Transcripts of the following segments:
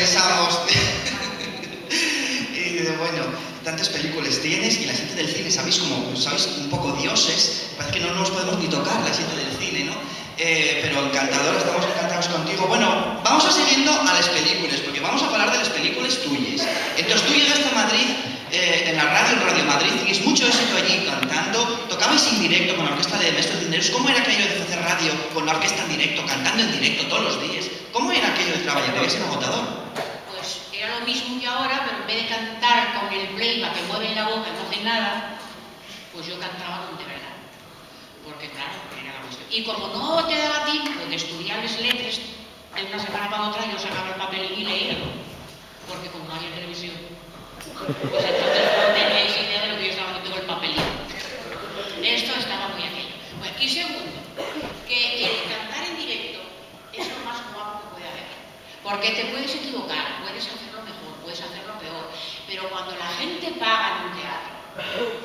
regresamos. Y bueno, tantas películas tienes y la gente del cine, ¿sabéis? Como sois un poco dioses, parece que no nos podemos ni tocar la gente del cine, ¿no? Pero encantador, estamos encantados contigo. Bueno, vamos a siguiendo a las películas, porque vamos a hablar de las películas tuyas. Entonces tú llegaste a Madrid, en Radio Madrid, tenéis mucho éxito allí cantando, tocabais en directo con la orquesta de Maestros Dineros. ¿Cómo era aquello de hacer radio con la orquesta en directo, cantando en directo todos los días? ¿Cómo era aquello de trabajar? Debía ser agotador. Pues era lo mismo que ahora, pero en vez de cantar con el playback que mueve la boca y no hace nada, pues yo cantaba con de verdad. Porque claro, era la cuestión. Y como no te daba tiempo de estudiar las letras de una semana para otra, yo sacaba el papel y leía, porque como no había televisión, pues entonces no teníais idea de lo que yo estaba haciendo con el papelito. Esto estaba muy aquello. Bueno, y segundo, que el cantar en directo es lo más guapo que puede haber. Porque te puedes equivocar, puedes hacerlo mejor, puedes hacerlo peor, pero cuando la gente paga en un teatro,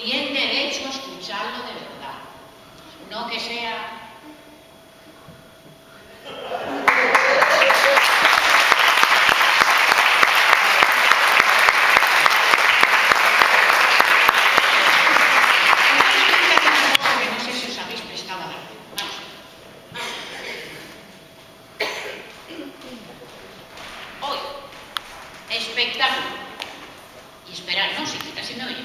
tiene derecho a escucharlo de verdad. No que sea... No sé si os habéis prestado a ver. Vamos. Hoy, espectáculo. Y esperad, ¿no? Si quita, si me oye.